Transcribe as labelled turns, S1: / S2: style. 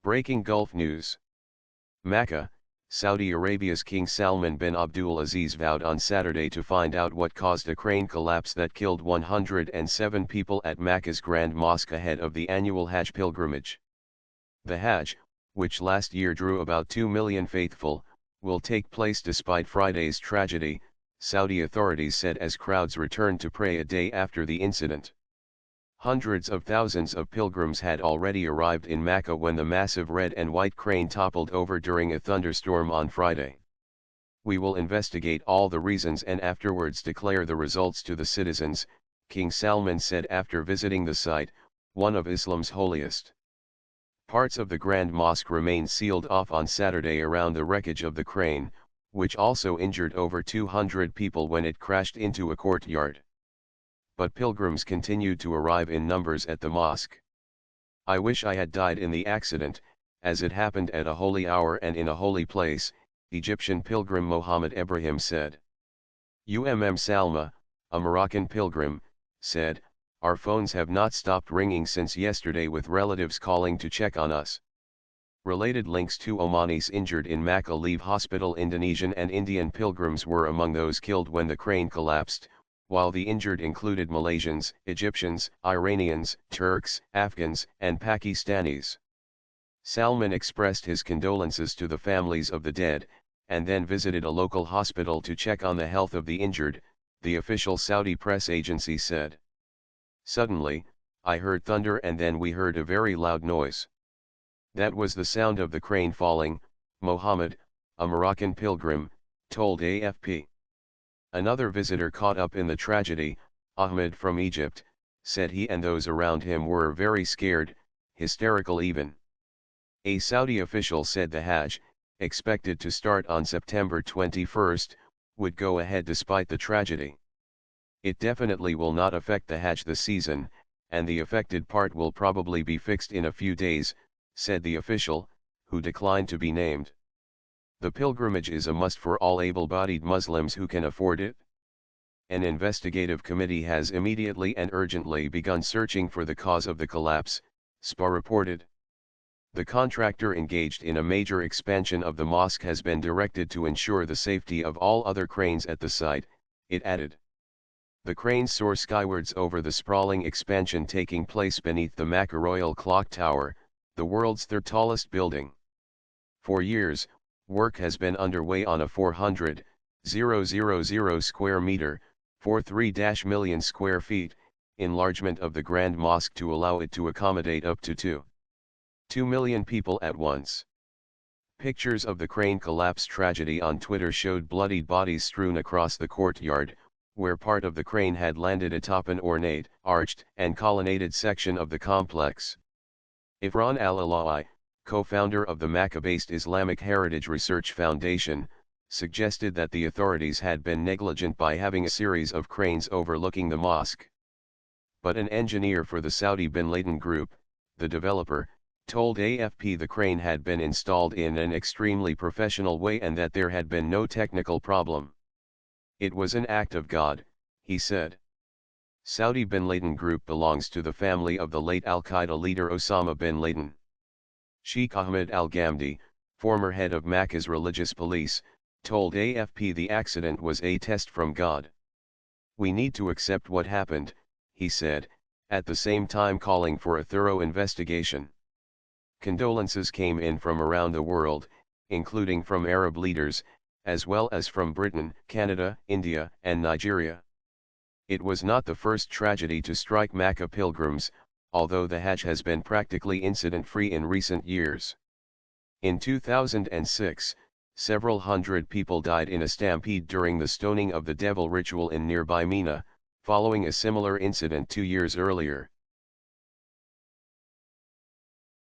S1: Breaking Gulf News. Makkah, Saudi Arabia's King Salman bin Abdul Aziz vowed on Saturday to find out what caused a crane collapse that killed 107 people at Makkah's Grand Mosque ahead of the annual Hajj pilgrimage. The Hajj, which last year drew about 2 million faithful, will take place despite Friday's tragedy, Saudi authorities said as crowds returned to pray a day after the incident. Hundreds of thousands of pilgrims had already arrived in Makkah when the massive red and white crane toppled over during a thunderstorm on Friday. "We will investigate all the reasons and afterwards declare the results to the citizens," King Salman said after visiting the site, one of Islam's holiest. Parts of the Grand Mosque remained sealed off on Saturday around the wreckage of the crane, which also injured over 200 people when it crashed into a courtyard. But pilgrims continued to arrive in numbers at the mosque. "I wish I had died in the accident, as it happened at a holy hour and in a holy place," Egyptian pilgrim Mohammed Ibrahim said. Salma, a Moroccan pilgrim, said, "Our phones have not stopped ringing since yesterday with relatives calling to check on us." Related links to Omanis injured in Makkah leave hospital. Indonesian and Indian pilgrims were among those killed when the crane collapsed, while the injured included Malaysians, Egyptians, Iranians, Turks, Afghans, and Pakistanis. Salman expressed his condolences to the families of the dead, and then visited a local hospital to check on the health of the injured, the official Saudi press agency said. "Suddenly, I heard thunder and then we heard a very loud noise. That was the sound of the crane falling," Mohammed, a Moroccan pilgrim, told AFP. Another visitor caught up in the tragedy, Ahmed from Egypt, said he and those around him were very scared, hysterical even. A Saudi official said the Hajj, expected to start on September 21, would go ahead despite the tragedy. "It definitely will not affect the Hajj this season, and the affected part will probably be fixed in a few days," said the official, who declined to be named. "The pilgrimage is a must for all able-bodied Muslims who can afford it." An investigative committee has immediately and urgently begun searching for the cause of the collapse, SPA reported. The contractor engaged in a major expansion of the mosque has been directed to ensure the safety of all other cranes at the site, it added. The cranes soar skywards over the sprawling expansion taking place beneath the Makkah Royal Clock Tower, the world's third tallest building. For years, work has been underway on a 400,000 square meter, 43 million square feet, enlargement of the Grand Mosque to allow it to accommodate up to 2 million people at once. Pictures of the crane collapse tragedy on Twitter showed bloodied bodies strewn across the courtyard, where part of the crane had landed atop an ornate, arched, and colonnaded section of the complex. Ifran al-Alawi, co-founder of the Makkah-based Islamic Heritage Research Foundation, suggested that the authorities had been negligent by having a series of cranes overlooking the mosque. But an engineer for the Saudi Bin Laden Group, the developer, told AFP the crane had been installed in an extremely professional way and that there had been no technical problem. "It was an act of God," he said. Saudi Bin Laden Group belongs to the family of the late al-Qaeda leader Osama bin Laden. Sheikh Ahmed al-Ghamdi, former head of Makkah's religious police, told AFP the accident was a test from God. "We need to accept what happened," he said, at the same time calling for a thorough investigation. Condolences came in from around the world, including from Arab leaders, as well as from Britain, Canada, India, and Nigeria. It was not the first tragedy to strike Makkah pilgrims, although the Hajj has been practically incident-free in recent years. In 2006, several hundred people died in a stampede during the stoning of the devil ritual in nearby Mina, following a similar incident 2 years earlier.